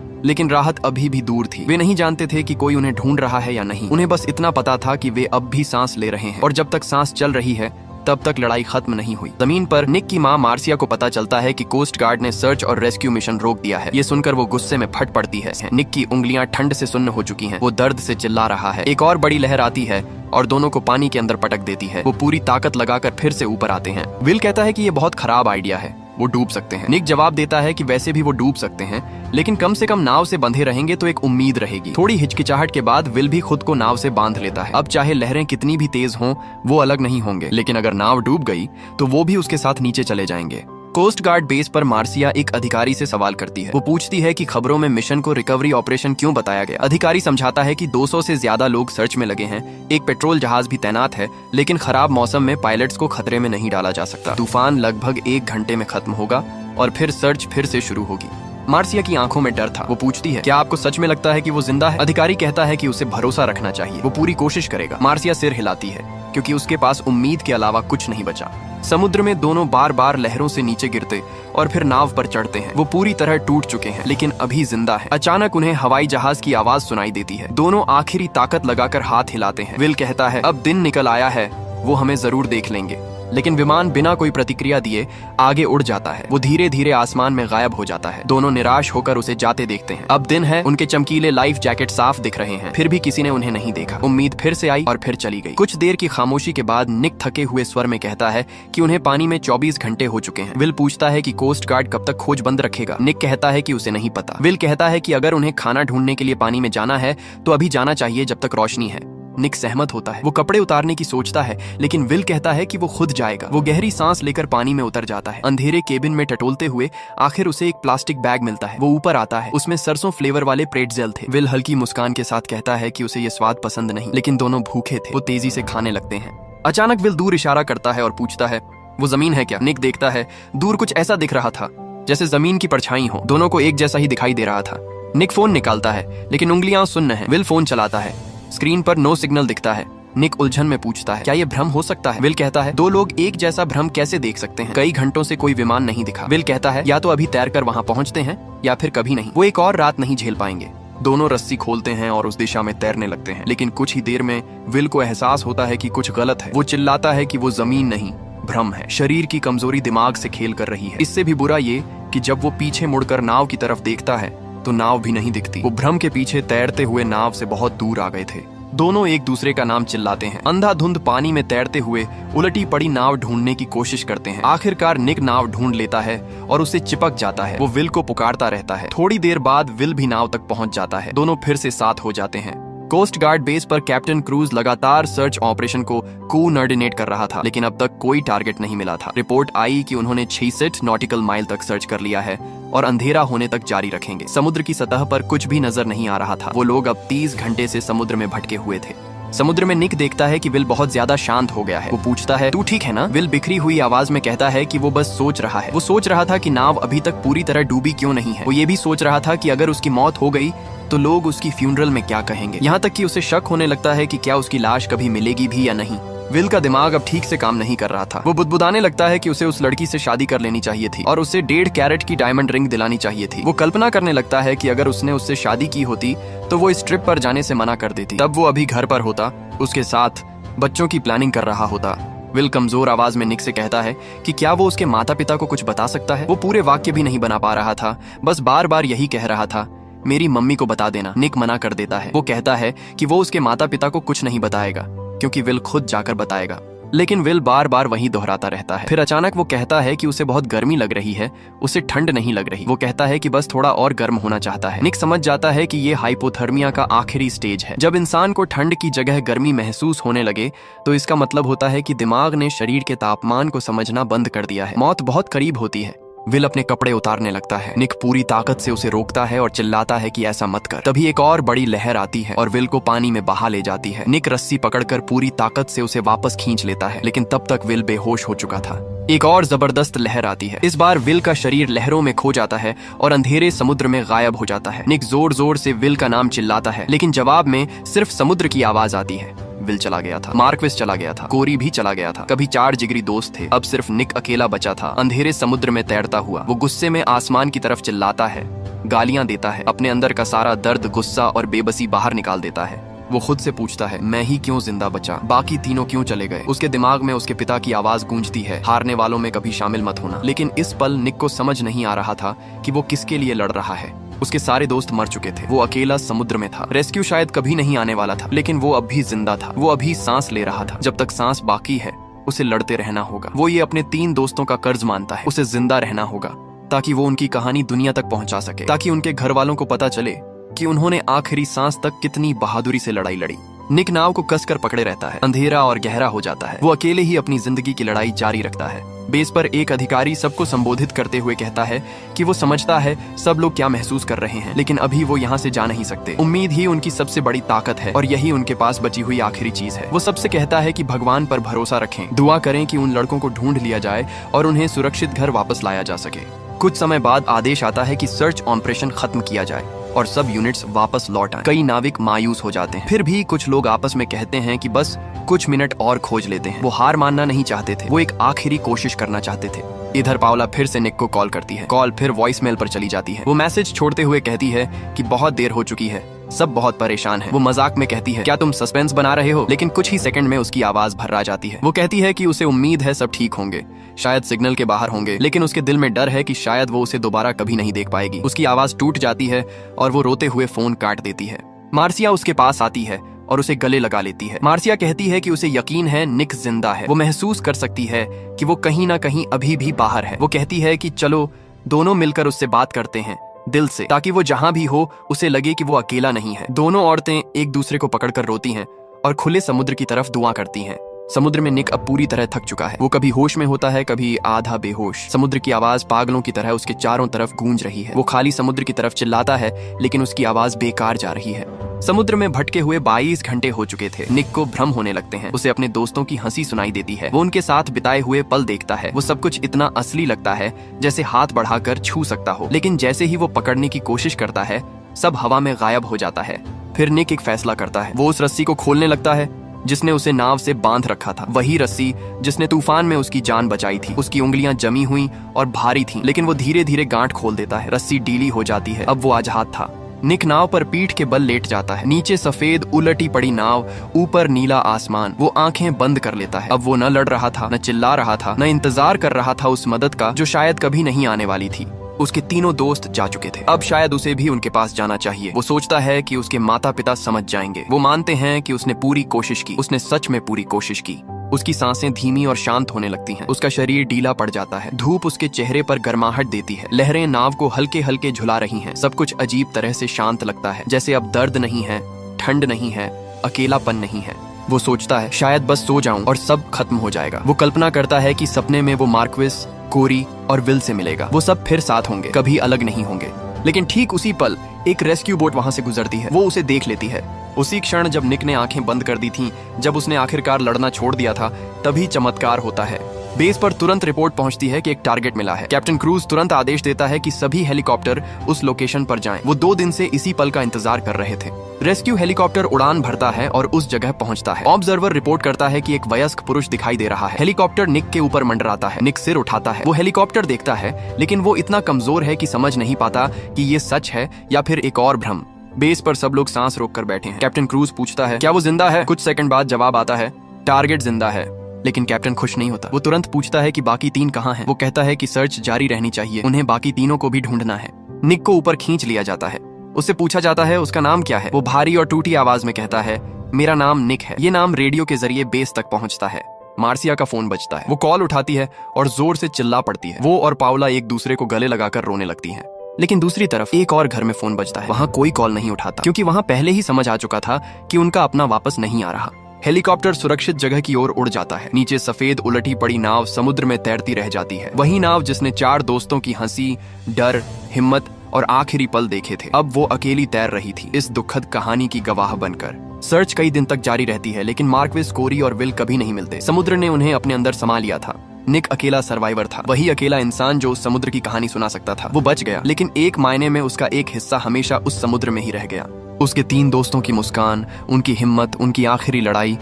लेकिन राहत अभी भी दूर थी। वे नहीं जानते थे कि कोई उन्हें ढूंढ रहा है या नहीं। उन्हें बस इतना पता था कि वे अब भी सांस ले रहे हैं और जब तक सांस चल रही है तब तक लड़ाई खत्म नहीं हुई। जमीन पर निक की मां मार्सिया को पता चलता है कि कोस्ट गार्ड ने सर्च और रेस्क्यू मिशन रोक दिया है। ये सुनकर वो गुस्से में फट पड़ती है। निक की उंगलियां ठंड से सुन्न हो चुकी हैं। वो दर्द से चिल्ला रहा है। एक और बड़ी लहर आती है और दोनों को पानी के अंदर पटक देती है। वो पूरी ताकत लगाकर फिर से ऊपर आते हैं। विल कहता है कि ये बहुत खराब आइडिया है, वो डूब सकते हैं। निक जवाब देता है कि वैसे भी वो डूब सकते हैं, लेकिन कम से कम नाव से बंधे रहेंगे तो एक उम्मीद रहेगी। थोड़ी हिचकिचाहट के बाद विल भी खुद को नाव से बांध लेता है। अब चाहे लहरें कितनी भी तेज हों, वो अलग नहीं होंगे, लेकिन अगर नाव डूब गई तो वो भी उसके साथ नीचे चले जाएंगे। कोस्ट गार्ड बेस पर मार्सिया एक अधिकारी से सवाल करती है। वो पूछती है कि खबरों में मिशन को रिकवरी ऑपरेशन क्यों बताया गया। अधिकारी समझाता है कि 200 से ज्यादा लोग सर्च में लगे हैं, एक पेट्रोल जहाज भी तैनात है, लेकिन खराब मौसम में पायलट्स को खतरे में नहीं डाला जा सकता। तूफान लगभग 1 घंटे में खत्म होगा और फिर सर्च फिर से शुरू होगी। मार्सिया की आंखों में डर था। वो पूछती है क्या आपको सच में लगता है कि वो जिंदा है? अधिकारी कहता है कि उसे भरोसा रखना चाहिए, वो पूरी कोशिश करेगा। मार्सिया सिर हिलाती है क्योंकि उसके पास उम्मीद के अलावा कुछ नहीं बचा। समुद्र में दोनों बार बार लहरों से नीचे गिरते और फिर नाव पर चढ़ते हैं। वो पूरी तरह टूट चुके हैं लेकिन अभी जिंदा है। अचानक उन्हें हवाई जहाज की आवाज सुनाई देती है। दोनों आखिरी ताकत लगाकर हाथ हिलाते हैं। विल कहता है अब दिन निकल आया है, वो हमें जरूर देख लेंगे। लेकिन विमान बिना कोई प्रतिक्रिया दिए आगे उड़ जाता है। वो धीरे धीरे आसमान में गायब हो जाता है। दोनों निराश होकर उसे जाते देखते हैं। अब दिन है, उनके चमकीले लाइफ जैकेट साफ दिख रहे हैं, फिर भी किसी ने उन्हें नहीं देखा। उम्मीद फिर से आई और फिर चली गई। कुछ देर की खामोशी के बाद निक थके हुए स्वर में कहता है कि उन्हें पानी में 24 घंटे हो चुके हैं। विल पूछता है कि कोस्ट गार्ड कब तक खोज बंद रखेगा। निक कहता है कि उसे नहीं पता। विल कहता है कि अगर उन्हें खाना ढूंढने के लिए पानी में जाना है तो अभी जाना चाहिए जब तक रोशनी है। निक सहमत होता है। वो कपड़े उतारने की सोचता है लेकिन विल कहता है कि वो खुद जाएगा। वो गहरी सांस लेकर पानी में उतर जाता है। अंधेरे केबिन में टटोलते हुए आखिर उसे एक प्लास्टिक बैग मिलता है। वो ऊपर आता है, उसमें सरसों फ्लेवर वाले प्रेटजेल थे। विल हल्की मुस्कान के साथ कहता है कि उसे ये स्वाद पसंद नहीं, लेकिन दोनों भूखे थे। वो तेजी से खाने लगते हैं। अचानक विल दूर इशारा करता है और पूछता है वो जमीन है क्या? निक देखता है, दूर कुछ ऐसा दिख रहा था जैसे जमीन की परछाई हो। दोनों को एक जैसा ही दिखाई दे रहा था। निक फोन निकालता है लेकिन उंगलियां सुन्न है। विल फोन चलाता है, स्क्रीन पर नो सिग्नल दिखता है। निक उलझन में पूछता है क्या ये भ्रम हो सकता है? विल कहता है 2 लोग एक जैसा भ्रम कैसे देख सकते हैं? कई घंटों से कोई विमान नहीं दिखा। विल कहता है या तो अभी तैरकर वहां पहुंचते हैं या फिर कभी नहीं। वो एक और रात नहीं झेल पाएंगे। दोनों रस्सी खोलते हैं और उस दिशा में तैरने लगते हैं, लेकिन कुछ ही देर में विल को एहसास होता है कि कुछ गलत है। वो चिल्लाता है कि वो जमीन नहीं, भ्रम है। शरीर की कमजोरी दिमाग से खेल कर रही है। इससे भी बुरा ये कि जब वो पीछे मुड़कर नाव की तरफ देखता है तो नाव भी नहीं दिखती। वो भ्रम के पीछे तैरते हुए नाव से बहुत दूर आ गए थे। दोनों एक दूसरे का नाम चिल्लाते हैं। अंधाधुंध पानी में तैरते हुए उलटी पड़ी नाव ढूंढने की कोशिश करते हैं। आखिरकार निक नाव ढूंढ लेता है और उसे चिपक जाता है। वो विल को पुकारता रहता है। थोड़ी देर बाद विल भी नाव तक पहुंच जाता है। दोनों फिर से साथ हो जाते हैं। कोस्ट गार्ड बेस पर कैप्टन क्रूज लगातार सर्च ऑपरेशन को कोऑर्डिनेट कर रहा था, लेकिन अब तक कोई टारगेट नहीं मिला था। रिपोर्ट आई कि उन्होंने 66 नॉटिकल माइल तक सर्च कर लिया है और अंधेरा होने तक जारी रखेंगे। समुद्र की सतह पर कुछ भी नजर नहीं आ रहा था। वो लोग अब 30 घंटे से समुद्र में भटके हुए थे। समुद्र में निक देखता है कि विल बहुत ज्यादा शांत हो गया है। वो पूछता है, तू ठीक है ना? विल बिखरी हुई आवाज में कहता है कि वो बस सोच रहा है। वो सोच रहा था कि नाव अभी तक पूरी तरह डूबी क्यों नहीं है। वो ये भी सोच रहा था कि अगर उसकी मौत हो गई तो लोग उसकी फ्यूनरल में क्या कहेंगे। यहाँ तक कि उसे शक होने लगता है कि क्या उसकी लाश कभी मिलेगी भी या नहीं। विल का दिमाग अब ठीक से काम नहीं कर रहा था। वो बुदबुदाने लगता है कि उसे उस लड़की से शादी कर लेनी चाहिए थी और उसे 1.5 कैरेट की डायमंड रिंग दिलानी चाहिए थी। वो कल्पना करने लगता है कि अगर उसने उससे शादी की होती तो वो इस ट्रिप पर जाने से मना कर देती। तब वो अभी घर पर होता, उसके साथ बच्चों की प्लानिंग कर रहा होता। विल कमजोर आवाज में निक से कहता है कि क्या वो उसके माता पिता को कुछ बता सकता है। वो पूरे वाक्य भी नहीं बना पा रहा था, बस बार बार यही कह रहा था, मेरी मम्मी को बता देना। निक मना कर देता है। वो कहता है कि वो उसके माता पिता को कुछ नहीं बताएगा क्योंकि विल खुद जाकर बताएगा, लेकिन विल बार बार वही दोहराता रहता है। फिर अचानक वो कहता है कि उसे बहुत गर्मी लग रही है, उसे ठंड नहीं लग रही। वो कहता है कि बस थोड़ा और गर्म होना चाहता है। निक समझ जाता है कि ये हाइपोथर्मिया का आखिरी स्टेज है। जब इंसान को ठंड की जगह गर्मी महसूस होने लगे तो इसका मतलब होता है कि दिमाग ने शरीर के तापमान को समझना बंद कर दिया है। मौत बहुत करीब होती है। विल अपने कपड़े उतारने लगता है। निक पूरी ताकत से उसे रोकता है और चिल्लाता है कि ऐसा मत कर। तभी एक और बड़ी लहर आती है और विल को पानी में बहा ले जाती है। निक रस्सी पकड़कर पूरी ताकत से उसे वापस खींच लेता है, लेकिन तब तक विल बेहोश हो चुका था। एक और जबरदस्त लहर आती है। इस बार विल का शरीर लहरों में खो जाता है और अंधेरे समुद्र में गायब हो जाता है। निक जोर जोर से विल का नाम चिल्लाता है, लेकिन जवाब में सिर्फ समुद्र की आवाज आती है। विल चला गया था, मार्क्विस चला गया था, कोरी भी चला गया था। कभी 4 जिगरी दोस्त थे, अब सिर्फ निक अकेला बचा था, अंधेरे समुद्र में तैरता हुआ। वो गुस्से में आसमान की तरफ चिल्लाता है, गालियां देता है, अपने अंदर का सारा दर्द, गुस्सा और बेबसी बाहर निकाल देता है। वो खुद से पूछता है, मैं ही क्यों जिंदा बचा, बाकी तीनों क्यों चले गए। उसके दिमाग में उसके पिता की आवाज गूंजती है, हारने वालों में कभी शामिल मत होना। लेकिन इस पल निक को समझ नहीं आ रहा था कि वो किसके लिए लड़ रहा है। उसके सारे दोस्त मर चुके थे, वो अकेला समुद्र में था। रेस्क्यू शायद कभी नहीं आने वाला था, लेकिन वो अब भी जिंदा था। वो अभी सांस ले रहा था। जब तक सांस बाकी है उसे लड़ते रहना होगा। वो ये अपने 3 दोस्तों का कर्ज मानता है। उसे जिंदा रहना होगा ताकि वो उनकी कहानी दुनिया तक पहुंचा सके, ताकि उनके घर वालों को पता चले कि उन्होंने आखिरी सांस तक कितनी बहादुरी से लड़ाई लड़ी। निक नाव को कसकर पकड़े रहता है। अंधेरा और गहरा हो जाता है। वो अकेले ही अपनी जिंदगी की लड़ाई जारी रखता है। बेस पर एक अधिकारी सबको संबोधित करते हुए कहता है कि वो समझता है सब लोग क्या महसूस कर रहे हैं, लेकिन अभी वो यहाँ से जा नहीं सकते। उम्मीद ही उनकी सबसे बड़ी ताकत है और यही उनके पास बची हुई आखिरी चीज है। वो सबसे कहता है कि भगवान पर भरोसा रखें, दुआ करें कि उन लड़कों को ढूंढ लिया जाए और उन्हें सुरक्षित घर वापस लाया जा सके। कुछ समय बाद आदेश आता है कि सर्च ऑपरेशन खत्म किया जाए और सब यूनिट्स वापस लौट आए। कई नाविक मायूस हो जाते हैं। फिर भी कुछ लोग आपस में कहते हैं कि बस कुछ मिनट और खोज लेते हैं। वो हार मानना नहीं चाहते थे, वो एक आखिरी कोशिश करना चाहते थे। इधर पावला फिर से निक को कॉल करती है। कॉल फिर वॉइसमेल पर चली जाती है। वो मैसेज छोड़ते हुए कहती है कि बहुत देर हो चुकी है, सब बहुत परेशान हैं। वो मजाक में कहती है, क्या तुम सस्पेंस बना रहे हो? लेकिन कुछ ही सेकंड में उसकी आवाज भर्रा जाती है। वो कहती है कि उसे उम्मीद है सब ठीक होंगे, शायद सिग्नल के बाहर होंगे, लेकिन उसके दिल में डर है कि शायद वो उसे दोबारा कभी नहीं देख पाएगी। उसकी आवाज टूट जाती है और वो रोते हुए फोन काट देती है। मार्सिया उसके पास आती है और उसे गले लगा लेती है। मार्सिया कहती है कि उसे यकीन है निक जिंदा है। वो महसूस कर सकती है कि वो कहीं ना कहीं अभी भी बाहर है। वो कहती है कि चलो दोनों मिलकर उससे बात करते हैं दिल से, ताकि वो जहां भी हो उसे लगे कि वो अकेला नहीं है। दोनों औरतें एक दूसरे को पकड़कर रोती हैं और खुले समुद्र की तरफ दुआ करती हैं। समुद्र में निक अब पूरी तरह थक चुका है। वो कभी होश में होता है, कभी आधा बेहोश। समुद्र की आवाज पागलों की तरह उसके चारों तरफ गूंज रही है। वो खाली समुद्र की तरफ चिल्लाता है, लेकिन उसकी आवाज बेकार जा रही है। समुद्र में भटके हुए 22 घंटे हो चुके थे। निक को भ्रम होने लगते हैं। उसे अपने दोस्तों की हंसी सुनाई देती है। वो उनके साथ बिताए हुए पल देखता है। वो सब कुछ इतना असली लगता है जैसे हाथ बढ़ाकर छू सकता हो, लेकिन जैसे ही वो पकड़ने की कोशिश करता है सब हवा में गायब हो जाता है। फिर निक एक फैसला करता है। वो उस रस्सी को खोलने लगता है जिसने उसे नाव से बांध रखा था, वही रस्सी जिसने तूफान में उसकी जान बचाई थी। उसकी उंगलियां जमी हुई और भारी थीं, लेकिन वो धीरे धीरे गांठ खोल देता है। रस्सी ढीली हो जाती है। अब वो आजाद था। निक नाव पर पीठ के बल लेट जाता है। नीचे सफेद उलटी पड़ी नाव, ऊपर नीला आसमान। वो आंखें बंद कर लेता है। अब वो न लड़ रहा था, न चिल्ला रहा था, न इंतजार कर रहा था उस मदद का जो शायद कभी नहीं आने वाली थी। उसके तीनों दोस्त जा चुके थे। अब शायद उसे भी उनके पास जाना चाहिए। वो सोचता है कि उसके माता पिता समझ जाएंगे। वो मानते हैं कि उसने पूरी कोशिश की, उसने सच में पूरी कोशिश की। उसकी सांसें धीमी और शांत होने लगती हैं। उसका शरीर ढीला पड़ जाता है। धूप उसके चेहरे पर गर्माहट देती है। लहरें नाव को हल्के हल्के झुला रही हैं। सब कुछ अजीब तरह से शांत लगता है, जैसे अब दर्द नहीं है, ठंड नहीं है, अकेलापन नहीं है। वो सोचता है शायद बस सो जाऊं और सब खत्म हो जाएगा। वो कल्पना करता है कि सपने में वो मार्क्विस, कोरी और विल से मिलेगा। वो सब फिर साथ होंगे, कभी अलग नहीं होंगे। लेकिन ठीक उसी पल एक रेस्क्यू बोट वहां से गुजरती है। वो उसे देख लेती है। उसी क्षण जब निक ने आंखें बंद कर दी थीं, जब उसने आखिरकार लड़ना छोड़ दिया था, तभी चमत्कार होता है। बेस पर तुरंत रिपोर्ट पहुंचती है कि एक टारगेट मिला है। कैप्टन क्रूज तुरंत आदेश देता है कि सभी हेलीकॉप्टर उस लोकेशन पर जाएं। वो 2 दिन से इसी पल का इंतजार कर रहे थे। रेस्क्यू हेलीकॉप्टर उड़ान भरता है और उस जगह पहुंचता है। ऑब्जर्वर रिपोर्ट करता है कि एक वयस्क पुरुष दिखाई दे रहा है। हेलीकॉप्टर निक के ऊपर मंडराता है। निक सिर उठाता है। वो हेलीकॉप्टर देखता है, लेकिन वो इतना कमजोर है कि समझ नहीं पाता कि ये सच है या फिर एक और भ्रम। बेस पर सब लोग सांस रोककर बैठे हैं। कैप्टन क्रूज पूछता है, क्या वो जिंदा है? कुछ सेकंड बाद जवाब आता है, टारगेट जिंदा है। लेकिन कैप्टन खुश नहीं होता। वो तुरंत पूछता है कि बाकी 3 कहाँ हैं? वो कहता है कि सर्च जारी रहनी चाहिए, उन्हें बाकी तीनों को भी ढूंढना है। निक को ऊपर खींच लिया जाता है। उससे पूछा जाता है उसका नाम क्या है। वो भारी और टूटी आवाज में कहता है, मेरा नाम निक है। ये नाम रेडियो के जरिए बेस तक पहुंचता है। मार्सिया का फोन बजता है। वो कॉल उठाती है और जोर से चिल्ला पड़ती है। वो और पाउला एक दूसरे को गले लगाकर रोने लगती हैं। लेकिन दूसरी तरफ एक और घर में फोन बजता है। वहां कोई कॉल नहीं उठाता, क्योंकि वहां पहले ही समझ आ चुका था कि उनका अपना वापस नहीं आ रहा। हेलीकॉप्टर सुरक्षित जगह की ओर उड़ जाता है। नीचे सफेद उलटी पड़ी नाव समुद्र में तैरती रह जाती है। वही नाव जिसने 4 दोस्तों की हंसी, डर, हिम्मत और आखिरी पल देखे थे, अब वो अकेली तैर रही थी, इस दुखद कहानी की गवाह बनकर। सर्च कई दिन तक जारी रहती है, लेकिन मार्क्विस, कोरी और विल कभी नहीं मिलते। समुद्र ने उन्हें अपने अंदर समा लिया था। निक अकेला सर्वाइवर था, वही अकेला इंसान जो उस समुद्र की कहानी सुना सकता था। वो बच गया, लेकिन एक मायने में उसका एक हिस्सा हमेशा उस समुद्र में ही रह गया। उसके 3 दोस्तों की मुस्कान, उनकी हिम्मत, उनकी आखिरी लड़ाई,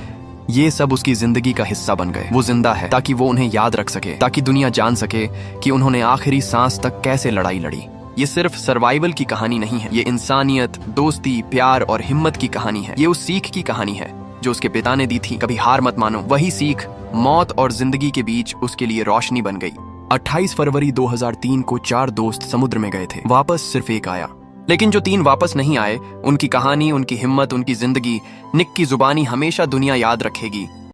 ये सब उसकी जिंदगी का हिस्सा बन गए। वो जिंदा है ताकि वो उन्हें याद रख सके, ताकि दुनिया जान सके कि उन्होंने आखिरी सांस तक कैसे लड़ाई लड़ी। ये सिर्फ सर्वाइवल की कहानी नहीं है, ये इंसानियत, दोस्ती, प्यार और हिम्मत की कहानी है। ये उस सीख की कहानी है जो उसके पिता ने दी थी, कभी हार मत मानो। वही सीख मौत और जिंदगी के बीच उसके लिए रोशनी बन गई। 28 फरवरी 2003 को 4 दोस्त समुद्र में गए थे। वापस सिर्फ एक आया। लेकिन जो 3 वापस नहीं आए, उनकी कहानी, उनकी हिम्मत, उनकी जिंदगी निक की जुबानी हमेशा दुनिया याद रखेगी।